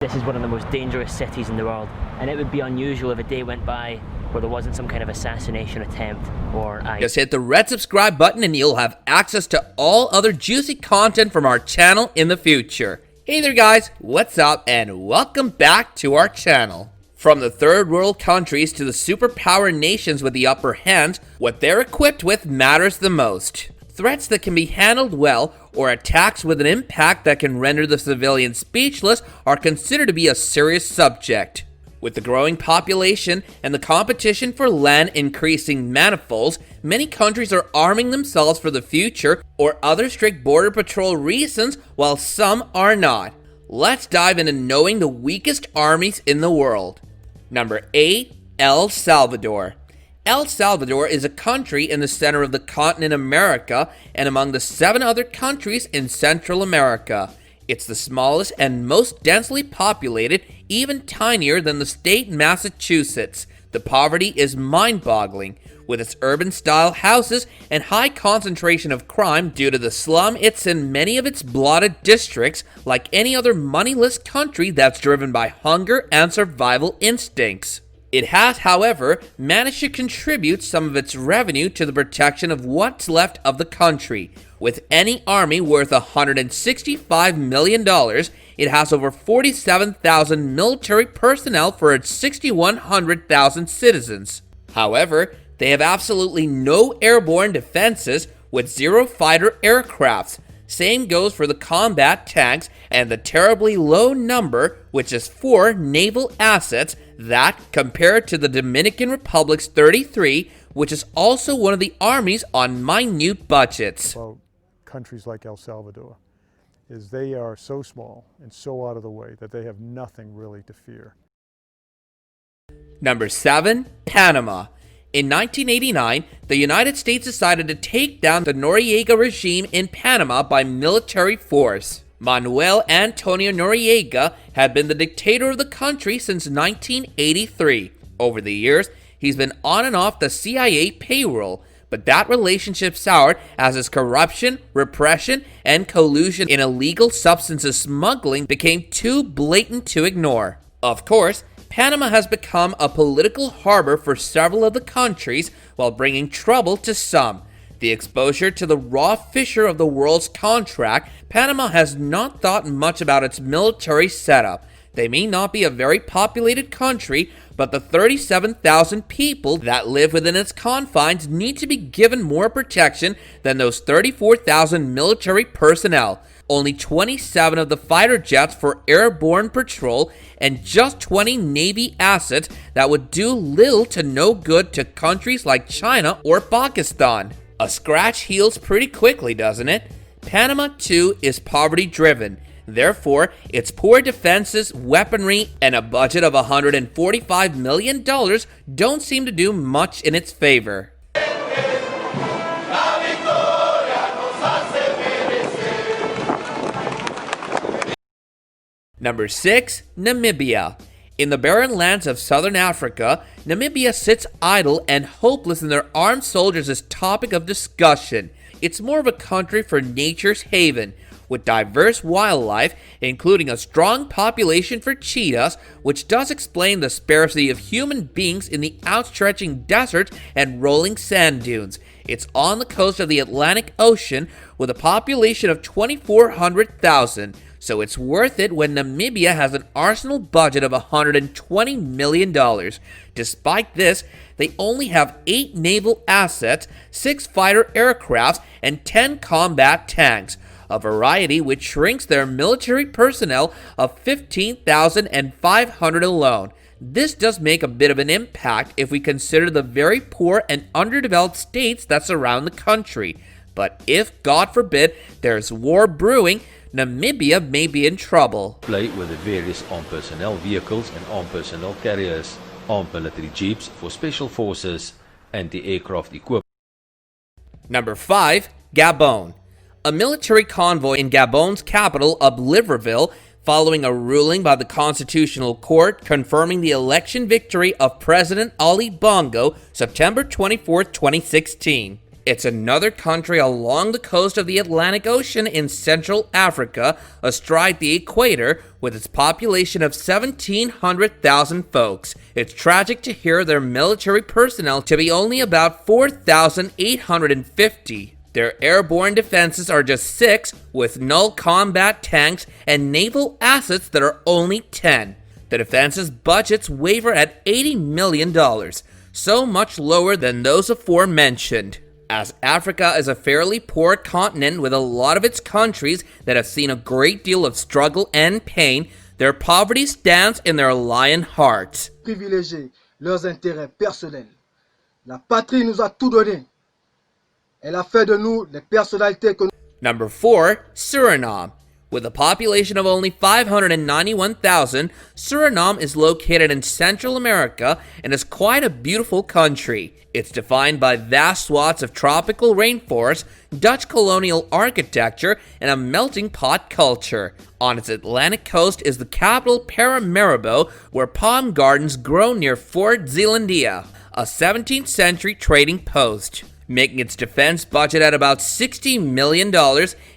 This is one of the most dangerous cities in the world, and it would be unusual if a day went by where there wasn't some kind of assassination attempt or... Just hit the red subscribe button and you'll have access to all other juicy content from our channel in the future. Hey there guys, what's up and welcome back to our channel. From the third world countries to the superpower nations with the upper hand, what they're equipped with matters the most. Threats that can be handled well or attacks with an impact that can render the civilian speechless are considered to be a serious subject. With the growing population and the competition for land increasing manifolds, many countries are arming themselves for the future or other strict border patrol reasons, while some are not. Let's dive into knowing the weakest armies in the world. Number 8. El Salvador. El Salvador is a country in the center of the continent America and among the 7 other countries in Central America. It's the smallest and most densely populated, even tinier than the state Massachusetts. The poverty is mind-boggling, with its urban-style houses and high concentration of crime due to the slum it's in many of its blotted districts, like any other moneyless country that's driven by hunger and survival instincts. It has, however, managed to contribute some of its revenue to the protection of what's left of the country. With any army worth $165 million, it has over 47,000 military personnel for its 6,100,000 citizens. However, they have absolutely no airborne defenses with 0 fighter aircrafts. Same goes for the combat tanks and the terribly low number, which is 4 naval assets that, compared to the Dominican Republic's 33, which is also one of the armies on minute budgets. About countries like El Salvador is they are so small and so out of the way that they have nothing really to fear. Number 7. Panama. In 1989, the United States decided to take down the Noriega regime in Panama by military force. Manuel Antonio Noriega had been the dictator of the country since 1983. Over the years, he's been on and off the CIA payroll, but that relationship soured as his corruption, repression, and collusion in illegal substances smuggling became too blatant to ignore. Of course, Panama has become a political harbor for several of the countries while bringing trouble to some. The exposure to the raw fissure of the world's contract, Panama has not thought much about its military setup. They may not be a very populated country, but the 37,000 people that live within its confines need to be given more protection than those 34,000 military personnel. Only 27 of the fighter jets for airborne patrol and just 20 Navy assets that would do little to no good to countries like China or Pakistan. A scratch heals pretty quickly, doesn't it? Panama, too, is poverty-driven. Therefore, its poor defenses, weaponry, and a budget of $145 million don't seem to do much in its favor. Number 6. Namibia. In the barren lands of southern Africa, Namibia sits idle and hopeless, and their armed soldiers is topic of discussion. It's more of a country for nature's haven, with diverse wildlife, including a strong population for cheetahs, which does explain the sparsity of human beings in the outstretching deserts and rolling sand dunes. It's on the coast of the Atlantic Ocean with a population of 2,400,000. So it's worth it when Namibia has an arsenal budget of $120 million. Despite this, they only have 8 naval assets, 6 fighter aircrafts, and 10 combat tanks, a variety which shrinks their military personnel of 15,500 alone. This does make a bit of an impact if we consider the very poor and underdeveloped states that surround the country. But if, God forbid, there's war brewing, Namibia may be in trouble. Play with the various armed personnel vehicles and armed personnel carriers, armed military jeeps for special forces, anti-aircraft equipment. Number 5. Gabon. A military convoy in Gabon's capital of Libreville, following a ruling by the Constitutional Court confirming the election victory of President Ali Bongo September 24, 2016. It's another country along the coast of the Atlantic Ocean in Central Africa, astride the equator, with its population of 1,700,000 folks. It's tragic to hear their military personnel to be only about 4,850. Their airborne defenses are just 6, with null combat tanks and naval assets that are only 10. The defense's budgets waver at $80 million, so much lower than those aforementioned. As Africa is a fairly poor continent with a lot of its countries that have seen a great deal of struggle and pain, their poverty stands in their lion hearts. Privilégier leurs intérêts personnels. La patrie nous a tout donné. Elle a fait de nous les personnalités que... Number 4, Suriname. With a population of only 591,000, Suriname is located in Central America and is quite a beautiful country. It's defined by vast swaths of tropical rainforest, Dutch colonial architecture, and a melting pot culture. On its Atlantic coast is the capital Paramaribo, where palm gardens grow near Fort Zeelandia, a 17th century trading post. Making its defense budget at about $60 million,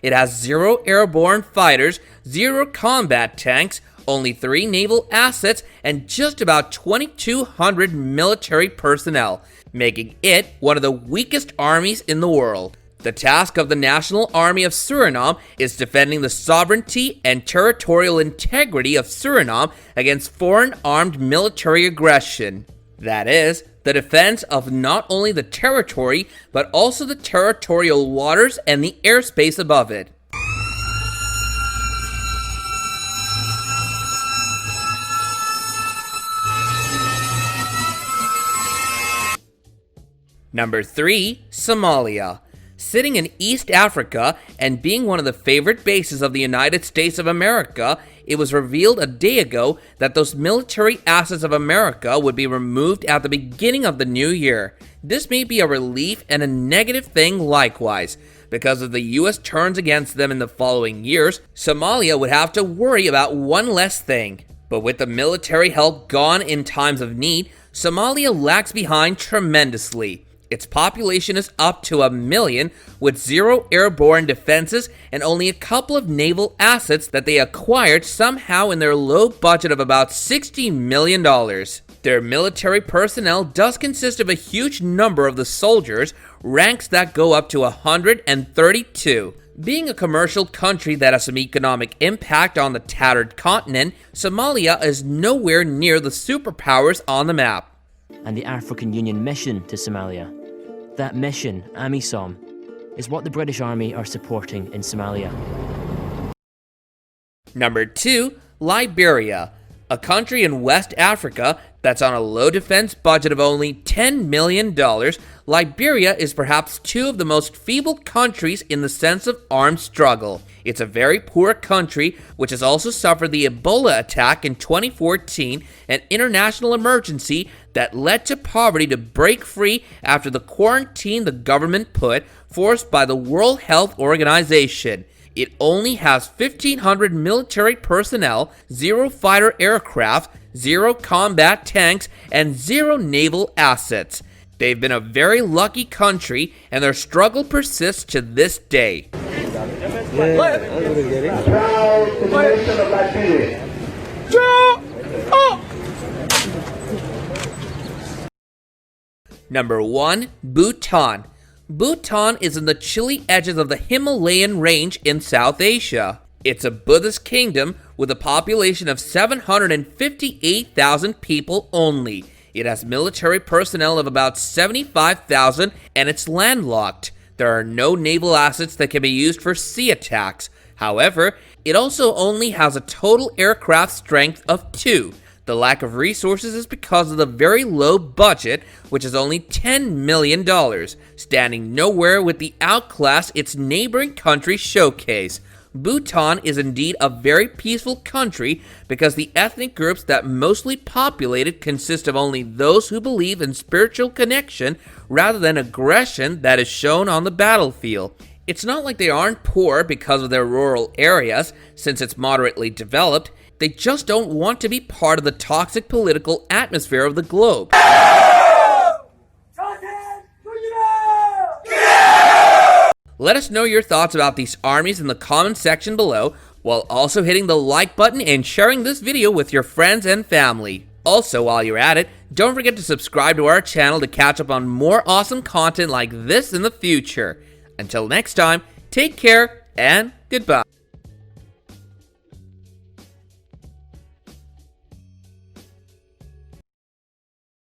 it has 0 airborne fighters, 0 combat tanks, only 3 naval assets, and just about 2,200 military personnel, making it one of the weakest armies in the world. The task of the National Army of Suriname is defending the sovereignty and territorial integrity of Suriname against foreign armed military aggression. That is, the defense of not only the territory, but also the territorial waters and the airspace above it. Number 3, Somalia. Sitting in East Africa and being one of the favorite bases of the United States of America, it was revealed a day ago that those military assets of America would be removed at the beginning of the new year. This may be a relief and a negative thing likewise. Because if the US turns against them in the following years, Somalia would have to worry about one less thing. But with the military help gone in times of need, Somalia lags behind tremendously. Its population is up to 1 million, with 0 airborne defenses and only a couple of naval assets that they acquired somehow in their low budget of about $60 million. Their military personnel does consist of a huge number of the soldiers, ranks that go up to 132. Being a commercial country that has some economic impact on the tattered continent, Somalia is nowhere near the superpowers on the map. And the African Union mission to Somalia. That mission, AMISOM, is what the British Army are supporting in Somalia. Number 2, Liberia. A country in West Africa that's on a low defense budget of only $10 million, Liberia is perhaps 2 of the most feeble countries in the sense of armed struggle. It's a very poor country which has also suffered the Ebola attack in 2014, an international emergency that led to poverty to break free after the quarantine the government put, forced by the World Health Organization. It only has 1,500 military personnel, 0 fighter aircraft, 0 combat tanks, and 0 naval assets. They've been a very lucky country, and their struggle persists to this day. Number 1, Bhutan. Bhutan is in the chilly edges of the Himalayan range in South Asia. It's a Buddhist kingdom with a population of 758,000 people only. It has military personnel of about 75,000 and it's landlocked. There are no naval assets that can be used for sea attacks. However, it also only has a total aircraft strength of 2. The lack of resources is because of the very low budget, which is only $10 million, standing nowhere with the outclass its neighboring countries showcase. Bhutan is indeed a very peaceful country because the ethnic groups that mostly populate it consist of only those who believe in spiritual connection rather than aggression that is shown on the battlefield. It's not like they aren't poor because of their rural areas, since it's moderately developed. They just don't want to be part of the toxic political atmosphere of the globe. Let us know your thoughts about these armies in the comment section below, while also hitting the like button and sharing this video with your friends and family. Also, while you're at it, don't forget to subscribe to our channel to catch up on more awesome content like this in the future. Until next time, take care and goodbye.